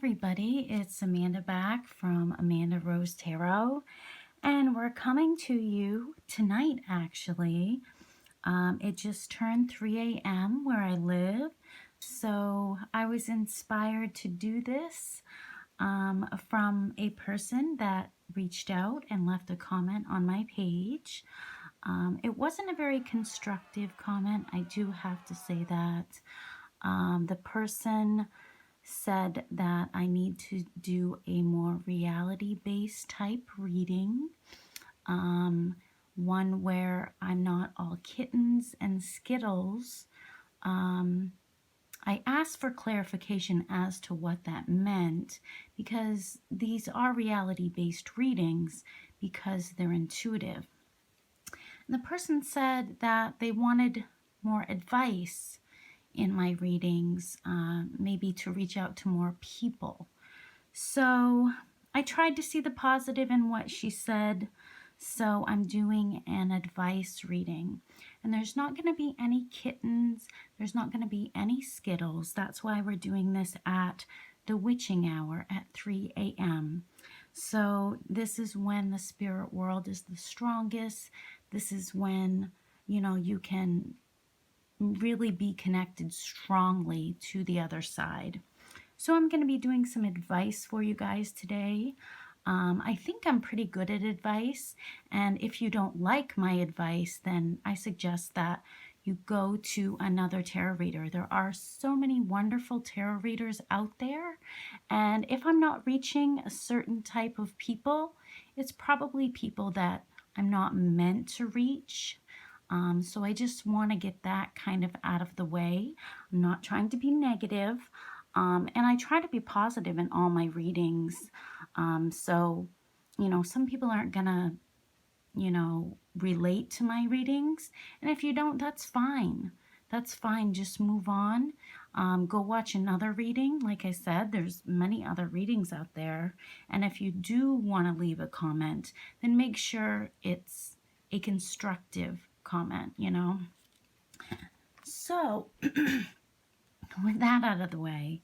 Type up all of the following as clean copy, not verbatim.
everybody, it's Amanda back from Amandarosetarot, and we're coming to you tonight actually. It just turned 3 a.m. where I live, so I was inspired to do this from a person that reached out and left a comment on my page. It wasn't a very constructive comment, I do have to say that. The person said that I need to do a more reality-based type reading, one where I'm not all kittens and skittles. I asked for clarification as to what that meant because these are reality-based readings because they're intuitive. And the person said that they wanted more advice in my readings, maybe to reach out to more people. So I tried to see the positive in what she said, so I'm doing an advice reading. And there's not going to be any kittens, there's not going to be any skittles. That's why we're doing this at the witching hour at 3 a.m. So this is when the spirit world is the strongest. This is when, you can really be connected strongly to the other side. So I'm going to be doing some advice for you guys today. I think I'm pretty good at advice, and if you don't like my advice, then I suggest that you go to another tarot reader. There are so many wonderful tarot readers out there, and if I'm not reaching a certain type of people, it's probably people that I'm not meant to reach. So I just want to get that kind of out of the way. I'm not trying to be negative, and I try to be positive in all my readings. So, some people aren't gonna, relate to my readings, and if you don't, that's fine. That's fine. Just move on. Go watch another reading. Like I said, there's many other readings out there, and if you do want to leave a comment, then make sure it's a constructive comment, So, with that out of the way,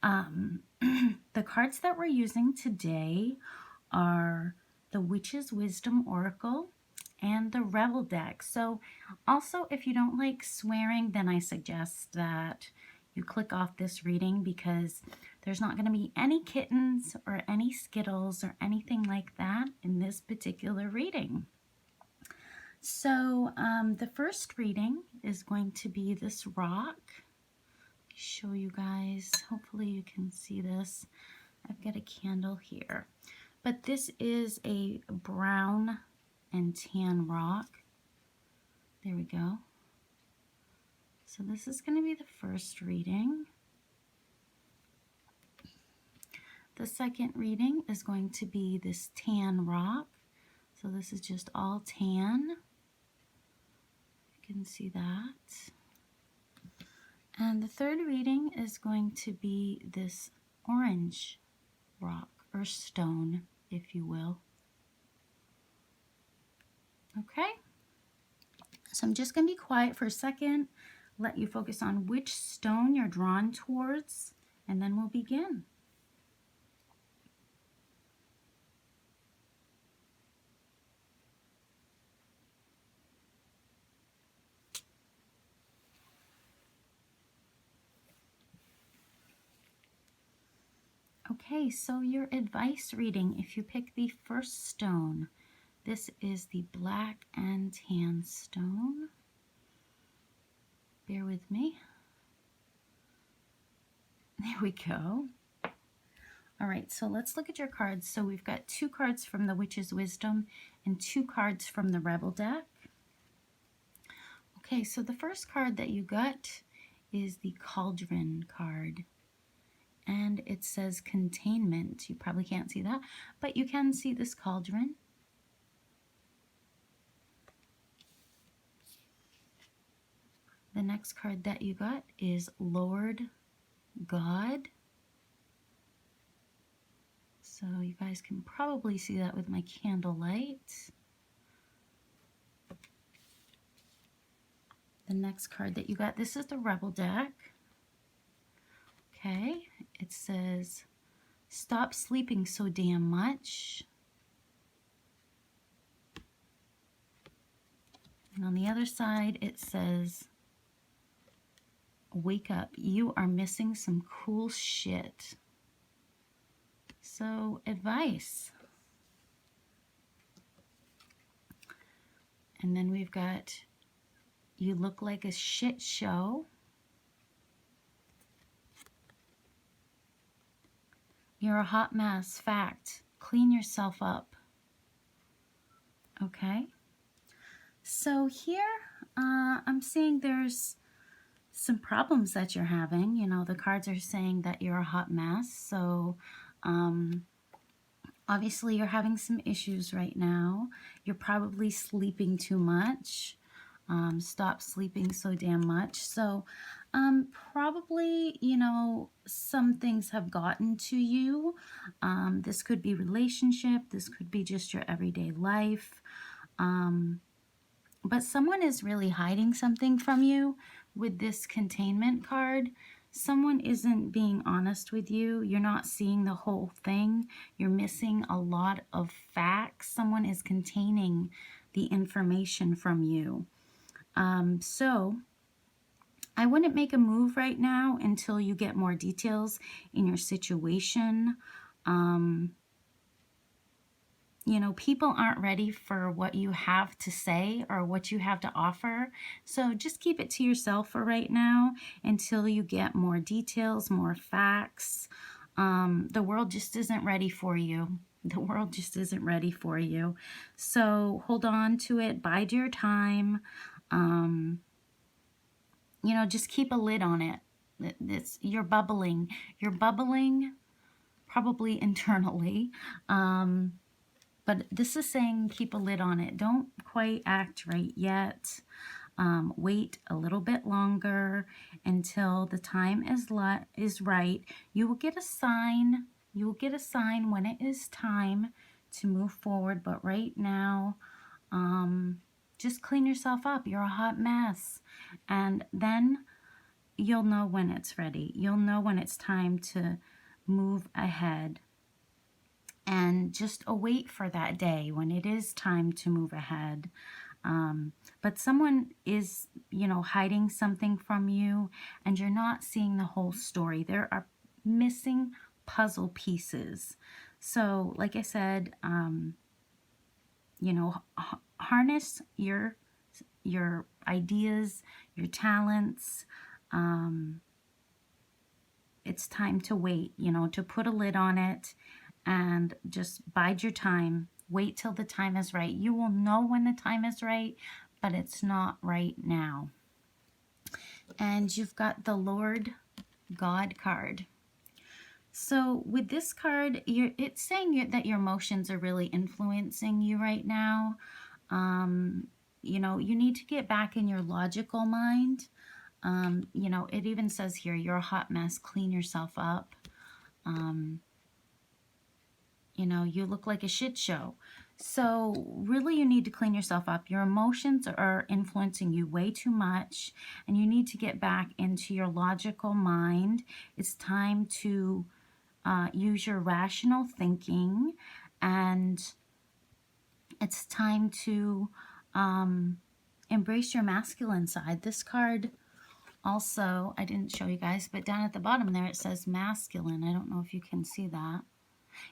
the cards that we're using today are the Witch's Wisdom Oracle and the Rebel deck. So, also, if you don't like swearing, then I suggest that you click off this reading because there's not going to be any kittens or any skittles or anything like that in this particular reading. So the first reading is going to be this rock. Show you guys, hopefully you can see this. I've got a candle here, but this is a brown and tan rock. There we go. So this is going to be the first reading. The second reading is going to be this tan rock. So this is just all tan. You can see that. And the third reading is going to be this orange rock or stone, if you will. Okay, so I'm just going to be quiet for a second, let you focus on which stone you're drawn towards, and then we'll begin. Okay, so your advice reading, if you pick the first stone, this is the black and tan stone. Bear with me. There we go. All right, so let's look at your cards. So we've got 2 cards from the Witch's Wisdom and 2 cards from the Rebel deck. Okay, so the first card that you got is the Cauldron card. And it says containment. You probably can't see that, but you can see this cauldron. The next card that you got is Lord God. So you guys can probably see that with my candlelight. The next card that you got, this is the Rebel deck. Okay, it says Stop sleeping so damn much. And on the other side, it says, wake up. You are missing some cool shit. So, advice. And then we've got, you look like a shit show. You're a hot mess. Fact. Clean yourself up. Okay. So here, I'm seeing there's some problems that you're having. You know, the cards are saying that you're a hot mess. So, obviously you're having some issues right now. You're probably sleeping too much. Stop sleeping so damn much. So, probably, you know, some things have gotten to you. This could be relationship. This could be just your everyday life. But someone is really hiding something from you with this containment card. Someone isn't being honest with you. You're not seeing the whole thing. You're missing a lot of facts. Someone is containing the information from you. So I wouldn't make a move right now until you get more details in your situation. You know, people aren't ready for what you have to say or what you have to offer. So just keep it to yourself for right now until you get more details, more facts. The world just isn't ready for you. The world just isn't ready for you. So hold on to it. Bide your time. You know, just keep a lid on it. You're bubbling. You're bubbling probably internally. But this is saying keep a lid on it. Don't quite act right yet. Wait a little bit longer until the time is right. You will get a sign. You will get a sign when it is time to move forward. But right now, just clean yourself up. You're a hot mess. And then you'll know when it's ready. You'll know when it's time to move ahead. And just await for that day when it is time to move ahead. But someone is, you know, hiding something from you and you're not seeing the whole story. There are missing puzzle pieces. So, like I said, you know, harness your ideas, your talents. It's time to wait, you know, to put a lid on it. And just bide your time. Wait till the time is right. You will know when the time is right, but it's not right now. And you've got the Lord God card. So with this card, it's saying that your emotions are really influencing you right now. You know, you need to get back in your logical mind. You know, it even says here, you're a hot mess. Clean yourself up. You know, you look like a shit show. So really you need to clean yourself up. Your emotions are influencing you way too much and you need to get back into your logical mind. It's time to use your rational thinking, and it's time to embrace your masculine side. This card also, I didn't show you guys, but down at the bottom there it says masculine. I don't know if you can see that.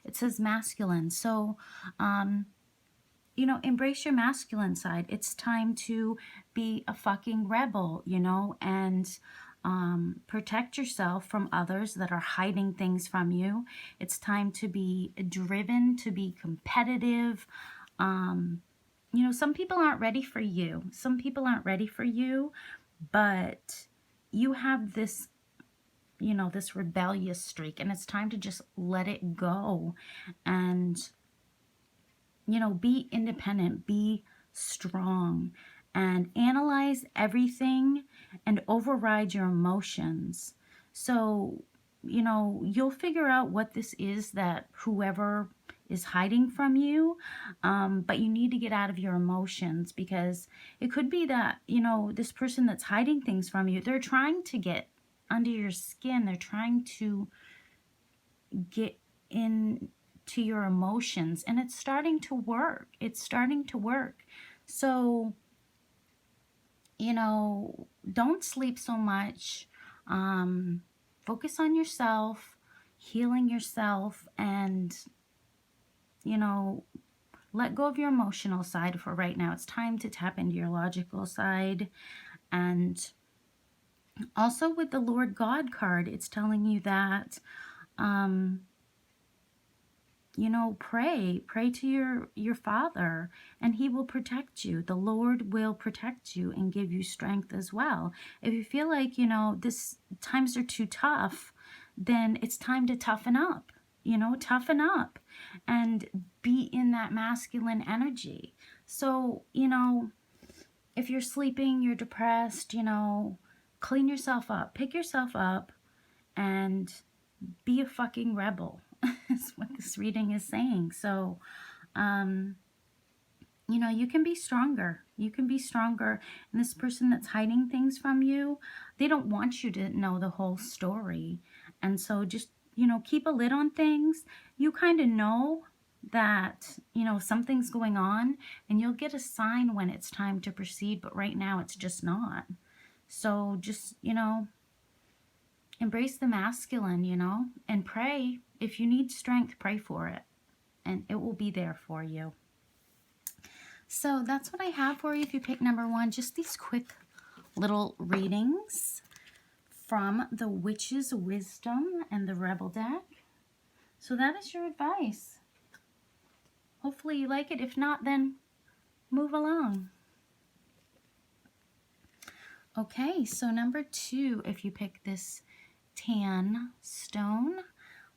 It says masculine. So, you know, embrace your masculine side. It's time to be a fucking rebel, you know, and protect yourself from others that are hiding things from you. It's time to be driven, to be competitive. You know, some people aren't ready for you. Some people aren't ready for you, but you have this, you know, this rebellious streak, and it's time to just let it go and, you know, be independent, be strong, and analyze everything and override your emotions. So, you know, you'll figure out what this is that whoever is hiding from you, but you need to get out of your emotions, because it could be that, you know, this person that's hiding things from you, they're trying to get under your skin. They're trying to get in to your emotions, and it's starting to work. It's starting to work. So, you know, don't sleep so much. Focus on yourself, healing yourself, and, you know, let go of your emotional side for right now. It's time to tap into your logical side. And also with the Lord God card, it's telling you that, you know, pray to your Father, and he will protect you. The Lord will protect you and give you strength as well. If you feel like, you know, this times are too tough, then it's time to toughen up. You know, toughen up and be in that masculine energy. So, you know, if you're sleeping, you're depressed, you know, clean yourself up, pick yourself up, and be a fucking rebel. Is what this reading is saying. So, you know, you can be stronger. You can be stronger. And this person that's hiding things from you, they don't want you to know the whole story. And so just, you know, keep a lid on things. You kind of know that, you know, something's going on, and you'll get a sign when it's time to proceed. But right now it's just not. So just, you know, embrace the masculine, you know, and pray. If you need strength, pray for it, and it will be there for you. So that's what I have for you if you pick number 1. Just these quick little readings from the Witch's Wisdom and the Rebel deck. So that is your advice. Hopefully you like it. If not, then move along. Okay, so number 2, if you pick this tan stone,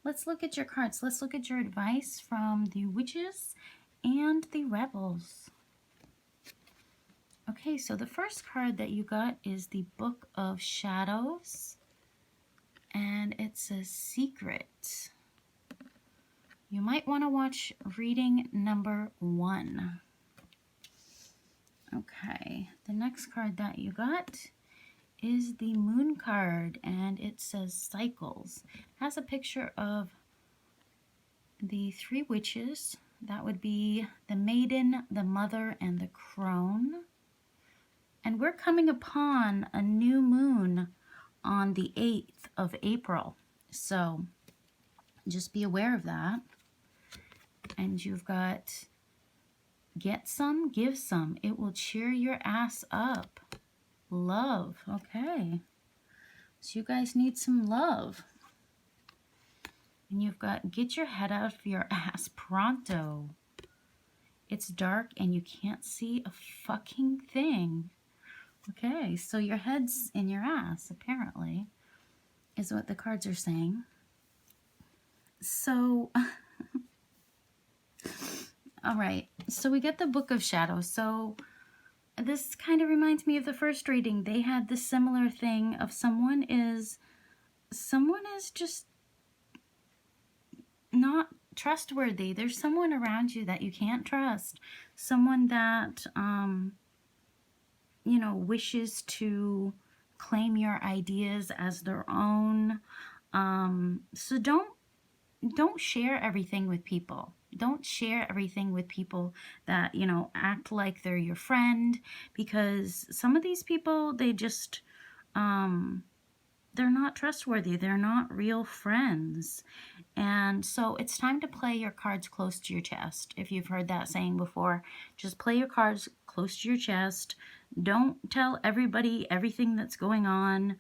let's look at your cards. Let's look at your advice from the Witches and the Rebels. Okay, so the first card that you got is the Book of Shadows, and it says Secret. You might want to watch reading number 1. Okay, the next card that you got is the Moon card, and it says Cycles. It has a picture of the 3 witches. That would be the Maiden, the Mother, and the Crone. And we're coming upon a new moon on the 8th of April. So just be aware of that. And you've got get some, give some. It will cheer your ass up. Love. Okay. So you guys need some love. And you've got get your head out of your ass pronto. It's dark and you can't see a fucking thing. Okay, so your head's in your ass, apparently, is what the cards are saying. So, all right, so we get the Book of Shadows. So this kind of reminds me of the first reading. They had the similar thing of someone is just not trustworthy. There's someone around you that you can't trust. Someone that, you know, wishes to claim your ideas as their own. So don't share everything with people. Don't share everything with people that, you know, act like they're your friend, because some of these people, they just, they're not trustworthy. They're not real friends. And so it's time to play your cards close to your chest. If you've heard that saying before, just play your cards close to your chest. Don't tell everybody everything that's going on.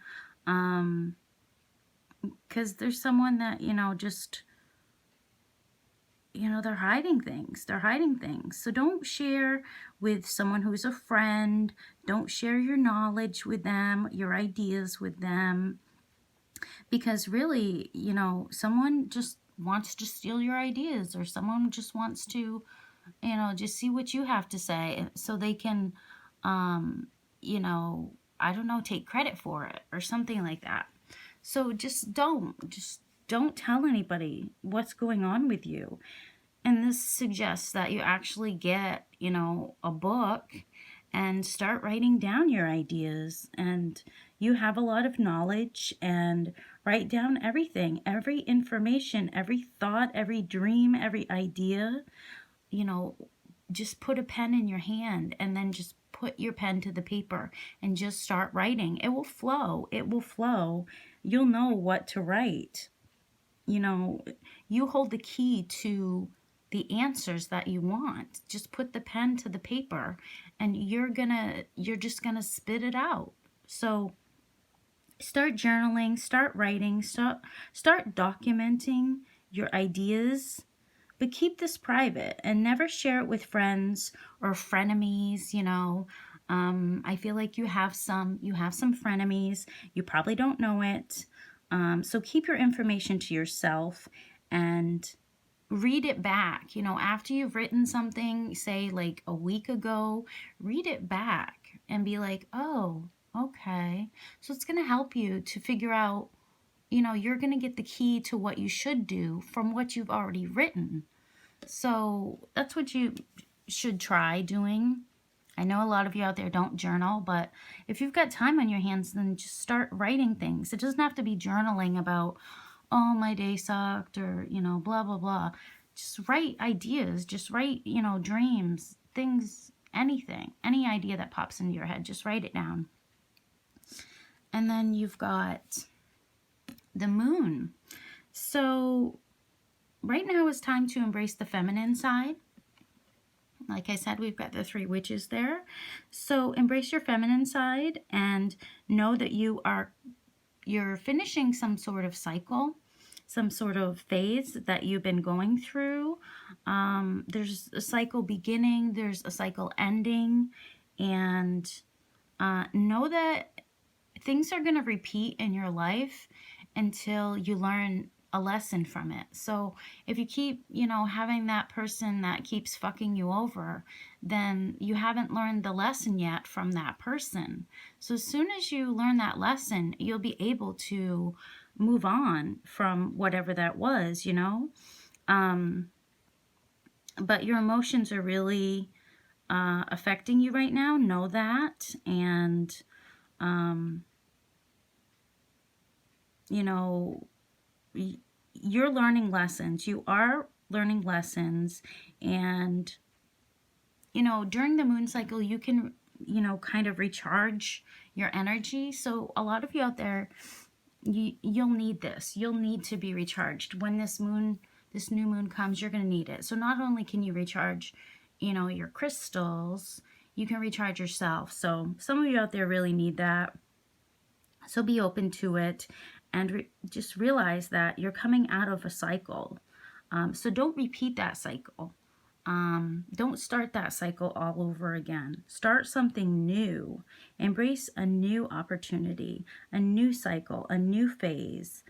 Because there's someone that, you know, just, you know, they're hiding things. They're hiding things. So don't share with someone who's a friend. Don't share your knowledge with them, your ideas with them. Because really, you know, someone just wants to steal your ideas, or someone just wants to, you know, just see what you have to say so they can, you know, I don't know, take credit for it or something like that. So just don't tell anybody what's going on with you. And this suggests that you actually get, you know, a book and start writing down your ideas. And you have a lot of knowledge, and write down everything, every information, every thought, every dream, every idea. You know, just put a pen in your hand and then just put your pen to the paper and just start writing. It will flow. It will flow. You'll know what to write. You know, you hold the key to the answers that you want. Just put the pen to the paper and you're just gonna spit it out. So start journaling, start writing, start documenting your ideas, but keep this private and never share it with friends or frenemies. I feel like you have some frenemies. You probably don't know it. So keep your information to yourself and read it back. After you've written something, say like a week ago, read it back and be like, oh, okay. So it's going to help you to figure out, you're going to get the key to what you should do from what you've already written. So that's what you should try doing. I know a lot of you out there don't journal, but if you've got time on your hands, then just start writing things. It doesn't have to be journaling about, oh, my day sucked, or, blah, blah, blah. Just write ideas. Just write, dreams, things, anything, any idea that pops into your head. Just write it down. And then you've got the moon. So right now is time to embrace the feminine side. Like I said, we've got the 3 witches there. So embrace your feminine side and know that you're finishing some sort of cycle, some sort of phase that you've been going through. There's a cycle beginning, there's a cycle ending, and know that things are going to repeat in your life until you learn a lesson from it. So if you keep, having that person that keeps fucking you over, then you haven't learned the lesson yet from that person. So as soon as you learn that lesson, you'll be able to move on from whatever that was, but your emotions are really affecting you right now. Know that. And, you're learning lessons. You are learning lessons. And, during the moon cycle, you can, kind of recharge your energy. So a lot of you out there, you'll need this. You'll need to be recharged. When this new moon comes, you're going to need it. So not only can you recharge, your crystals, you can recharge yourself. So some of you out there really need that. So be open to it. And just realize that you're coming out of a cycle. So don't repeat that cycle. Don't start that cycle all over again. Start something new. Embrace a new opportunity, a new cycle, a new phase.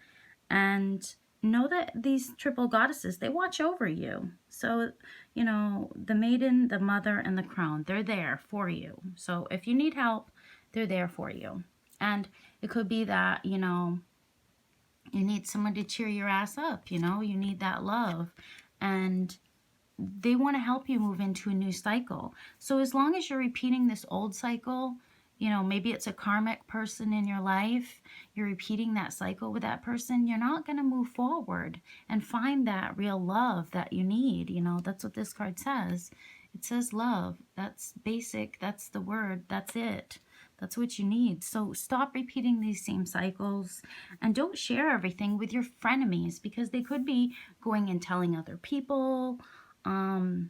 And know that these triple goddesses, they watch over you. So, the maiden, the mother, and the crone, they're there for you. So if you need help, they're there for you. And it could be that, you need someone to cheer your ass up, you need that love. And they want to help you move into a new cycle. So as long as you're repeating this old cycle, maybe it's a karmic person in your life, you're repeating that cycle with that person, you're not going to move forward and find that real love that you need. That's what this card says. It says love. That's basic. That's the word. That's it. That's what you need. So stop repeating these same cycles, and don't share everything with your frenemies, because they could be going and telling other people. I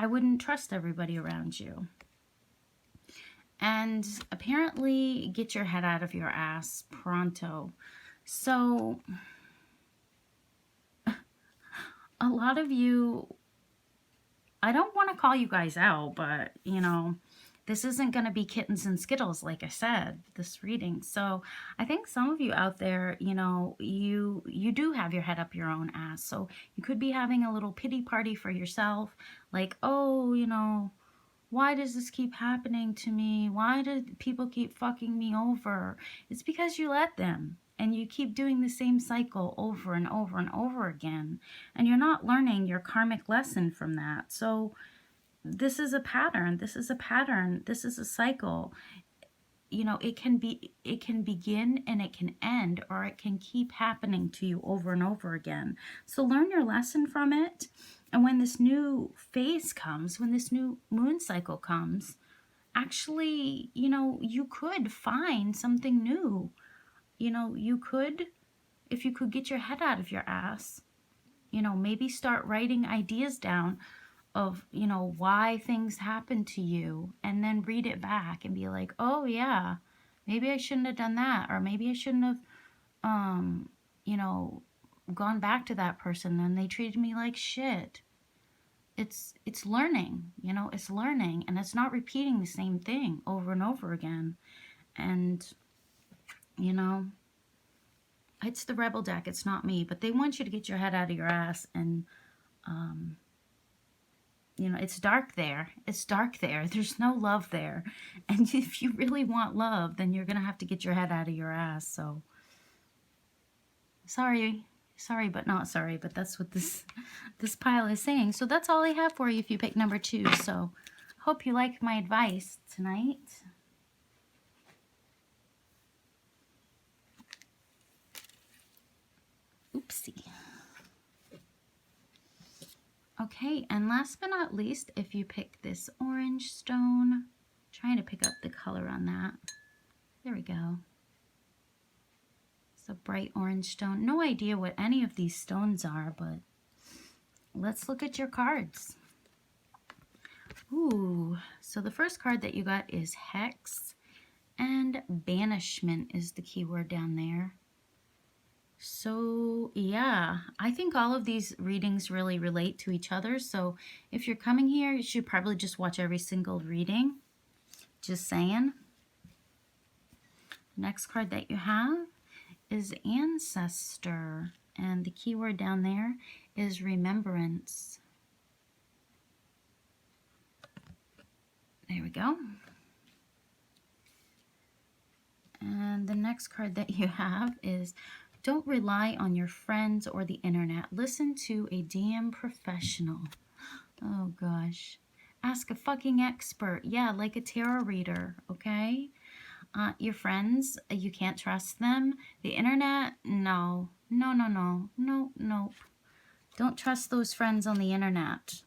wouldn't trust everybody around you. And apparently get your head out of your ass pronto. So a lot of you, I don't want to call you guys out, but this isn't going to be kittens and skittles, like I said, this reading. So I think some of you out there, you do have your head up your own ass. So you could be having a little pity party for yourself. Like, oh, why does this keep happening to me? Why do people keep fucking me over? It's because you let them. And you keep doing the same cycle over and over and over again. And you're not learning your karmic lesson from that. So this is a pattern. This is a pattern. This is a cycle. You know, it can begin and it can end, or it can keep happening to you over and over again. So learn your lesson from it. And when this new phase comes, when this new moon cycle comes, actually, you know, you could find something new. You know, you could, if you could get your head out of your ass, you know, maybe start writing ideas down of, you know, why things happen to you, and then read it back and be like, oh yeah, maybe I shouldn't have done that, or maybe I shouldn't have, you know, gone back to that person and they treated me like shit. It's learning, you know, it's learning, and it's not repeating the same thing over and over again. And, you know, it's the rebel deck, it's not me, but they want you to get your head out of your ass. And, you know, it's dark there. It's dark there. There's no love there. And if you really want love, then you're going to have to get your head out of your ass. So, sorry, but not sorry. But that's what this pile is saying. So that's all I have for you if you pick number 2. So, hope you like my advice tonight. Oopsie. Okay, and last but not least, if you pick this orange stone, trying to pick up the color on that. There we go. It's a bright orange stone. No idea what any of these stones are, but let's look at your cards. Ooh, so the first card that you got is Hex, and Banishment is the keyword down there. So yeah, I think all of these readings really relate to each other. So if you're coming here, you should probably just watch every single reading. Just saying. Next card that you have is Ancestor, and the keyword down there is Remembrance. There we go. And the next card that you have is Don't rely on your friends or the internet. Listen to a damn professional. Oh gosh. Ask a fucking expert. Yeah, like a tarot reader, okay? Your friends, you can't trust them. The internet, no. No, no, no. No, nope. Don't trust those friends on the internet.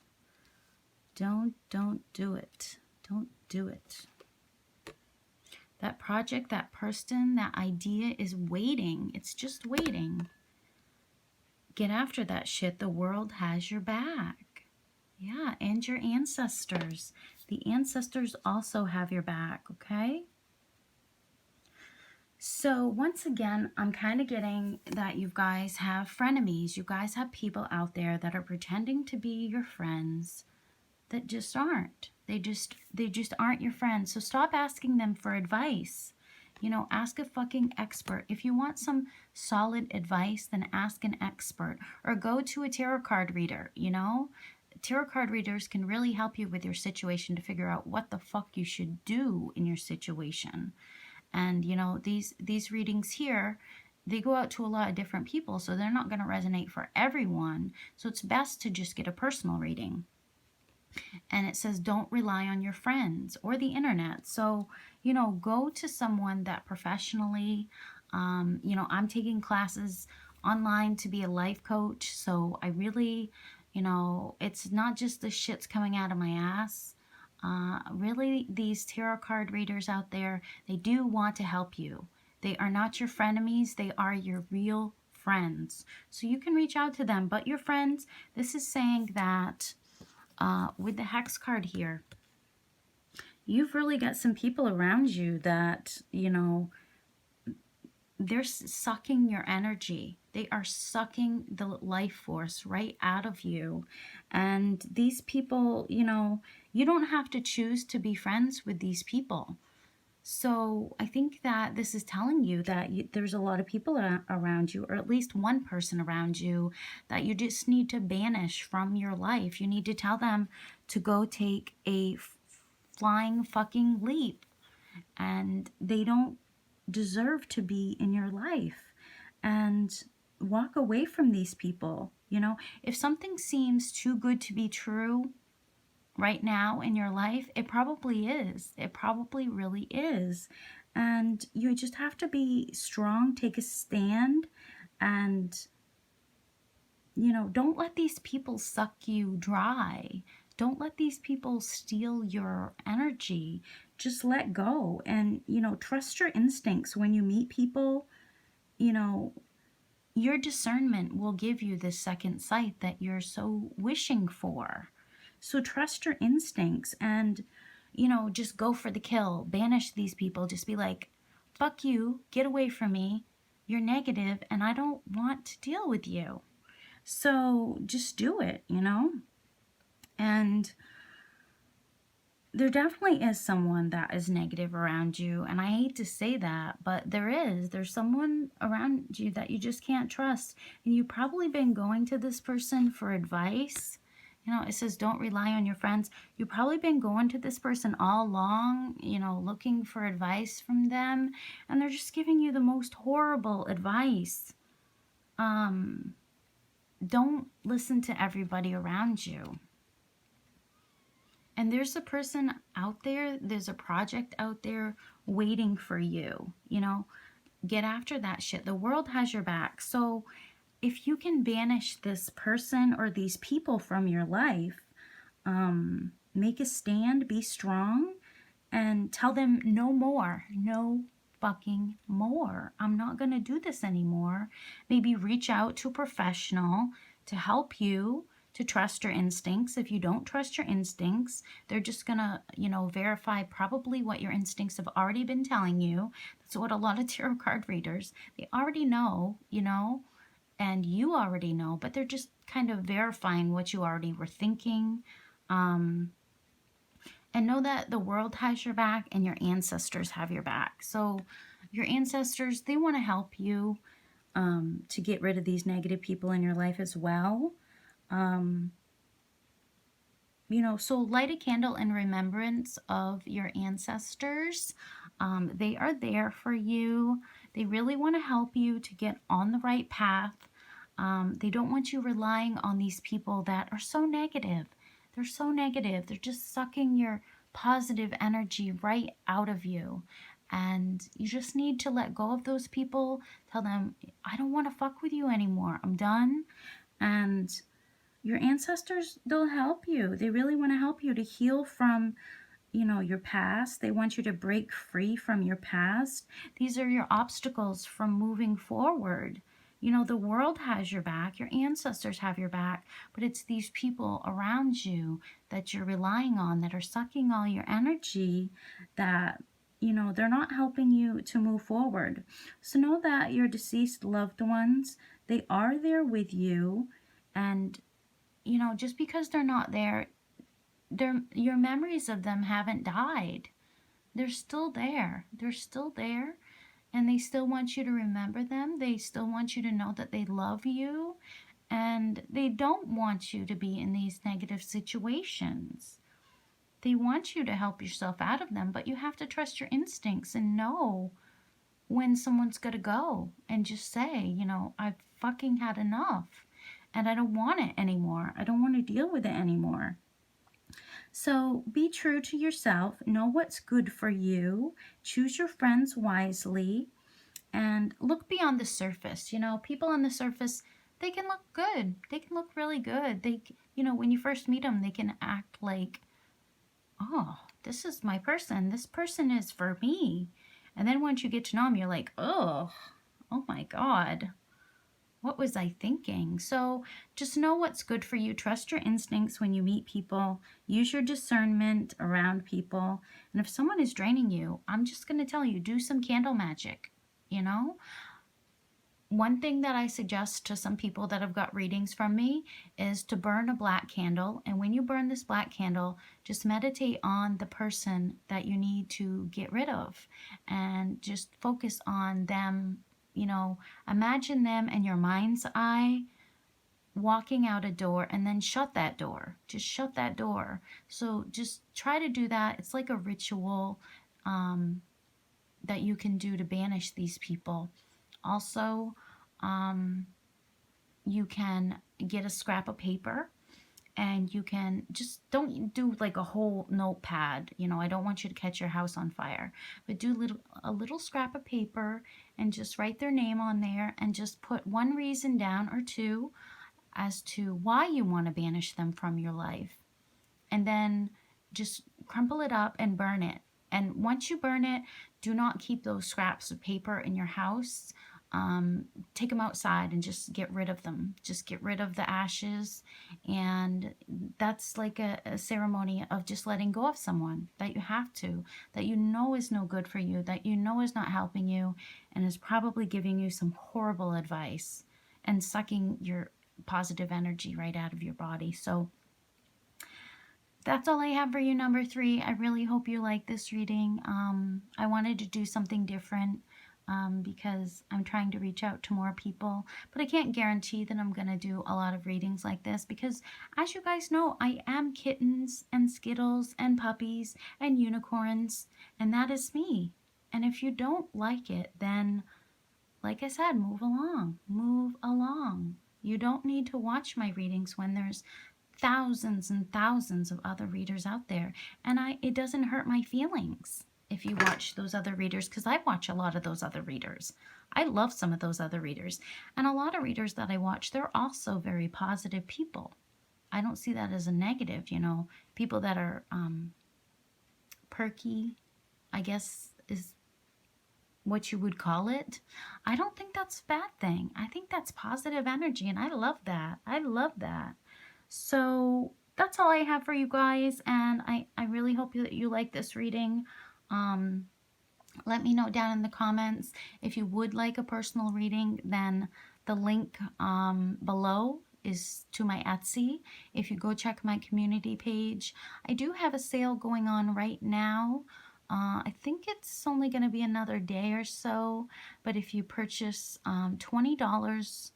Don't do it. Don't do it. That project, that person, that idea is waiting. It's just waiting. Get after that shit. The world has your back. Yeah, and your ancestors. The ancestors also have your back, okay? So once again, I'm kind of getting that you guys have frenemies. You guys have people out there that are pretending to be your friends that just aren't. They just aren't your friends. So stop asking them for advice. You know, ask a fucking expert. If you want some solid advice, then ask an expert, or go to a tarot card reader, you know? Tarot card readers can really help you with your situation to figure out what the fuck you should do in your situation. And, you know, these readings here, they go out to a lot of different people, so they're not going to resonate for everyone. So it's best to just get a personal reading. And it says, don't rely on your friends or the internet. So, you know, go to someone that professionally, you know, I'm taking classes online to be a life coach. So I really, you know, it's not just the shits coming out of my ass. Really, these tarot card readers out there, they do want to help you. They are not your frenemies. They are your real friends. So you can reach out to them. But your friends, this is saying that with the Hex card here, you've really got some people around you that, you know, they're sucking your energy. They are sucking the life force right out of you. And these people, you know, you don't have to choose to be friends with these people. So I think that this is telling you that there's a lot of people around you, or at least one person around you, that you just need to banish from your life. You need to tell them to go take a flying fucking leap. And they don't deserve to be in your life. And walk away from these people. You know, if something seems too good to be true, right now in your life, it probably is. It probably really is. And you just have to be strong, take a stand, and, don't let these people suck you dry. Don't let these people steal your energy. Just let go and, trust your instincts when you meet people. You know, your discernment will give you this second sight that you're so wishing for. So trust your instincts and, just go for the kill. Banish these people. Just be like, fuck you, get away from me. You're negative and I don't want to deal with you. So just do it, And there definitely is someone that is negative around you, and I hate to say that, but there's someone around you that you just can't trust, and you've probably been going to this person for advice. It says don't rely on your friends. You've probably been going to this person all along, looking for advice from them, and they're just giving you the most horrible advice. Don't listen to everybody around you. And there's a person out there, there's a project out there waiting for you, get after that shit. The world has your back. So if you can banish this person or these people from your life, make a stand, be strong, and tell them no more, no fucking more. I'm not going to do this anymore. Maybe reach out to a professional to help you to trust your instincts. If you don't trust your instincts, they're just gonna, verify probably what your instincts have already been telling you. That's what a lot of tarot card readers, they already know, and you already know, but they're just kind of verifying what you already were thinking. And know that the world has your back and your ancestors have your back. So your ancestors, they want to help you to get rid of these negative people in your life as well. So light a candle in remembrance of your ancestors. They are there for you. They really want to help you to get on the right path. They don't want you relying on these people that are so negative. They're so negative. They're just sucking your positive energy right out of you. And you just need to let go of those people. Tell them, I don't want to fuck with you anymore. I'm done. And your ancestors, they'll help you. They really want to help you to heal from, your past. They want you to break free from your past. These are your obstacles from moving forward. The world has your back. Your ancestors have your back. But it's these people around you that you're relying on that are sucking all your energy that, they're not helping you to move forward. So know that your deceased loved ones, they are there with you. And just because they're not there, your memories of them haven't died. They're still there. They're still there. And they still want you to remember them. They still want you to know that they love you. And they don't want you to be in these negative situations. They want you to help yourself out of them. But you have to trust your instincts and know when someone's got to go. And just say, I've fucking had enough. And I don't want it anymore. I don't want to deal with it anymore. So be true to yourself. Know what's good for you. Choose your friends wisely. And look beyond the surface. People on the surface, they can look good. They can look really good. They, when you first meet them, they can act like, oh, this is my person. This person is for me. And then once you get to know them, you're like, oh my God. What was I thinking? So just know what's good for you. Trust your instincts when you meet people. Use your discernment around people. And if someone is draining you, I'm just going to tell you, do some candle magic, One thing that I suggest to some people that have got readings from me is to burn a black candle. And when you burn this black candle, just meditate on the person that you need to get rid of. And just focus on them. Imagine them in your mind's eye walking out a door and then shut that door. Just shut that door. So just try to do that. It's like a ritual that you can do to banish these people. Also, you can get a scrap of paper and you can just, don't do like a whole notepad, you know, I don't want you to catch your house on fire, but do a little scrap of paper and just write their name on there and just put one reason down or two as to why you want to banish them from your life. And then just crumple it up and burn it. And once you burn it, do not keep those scraps of paper in your house. Take them outside and just get rid of them. Just get rid of the ashes. And that's like a ceremony of just letting go of someone that you have to, that you know is no good for you, that you know is not helping you, and is probably giving you some horrible advice and sucking your positive energy right out of your body. So that's all I have for you, number 3. I really hope you like this reading. I wanted to do something different because I'm trying to reach out to more people, but I can't guarantee that I'm going to do a lot of readings like this because, as you guys know, I am kittens and skittles and puppies and unicorns, and that is me. And if you don't like it, then, like I said, move along. Move along. You don't need to watch my readings when there's thousands and thousands of other readers out there, and it doesn't hurt my feelings if you watch those other readers, because I watch a lot of those other readers. I love some of those other readers, and a lot of readers that I watch, they're also very positive people. I don't see that as a negative, you know. People that are perky, I guess is what you would call it. I don't think that's a bad thing. I think that's positive energy, and I love that. I love that. So that's all I have for you guys, and I really hope that you like this reading. Let me know down in the comments if you would like a personal reading. Then the link below is to my Etsy. If you go check my community page, I do have a sale going on right now. I think it's only going to be another day or so, but if you purchase $20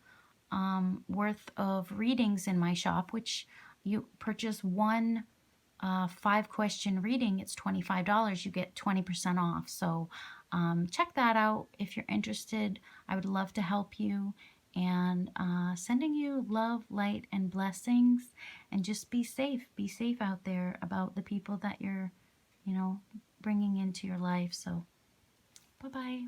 worth of readings in my shop, which you purchase one 5-question reading, it's $25. You get 20% off. So check that out if you're interested. I would love to help you. And sending you love, light, and blessings. And just be safe. Be safe out there about the people that you're, you know, bringing into your life. So bye-bye.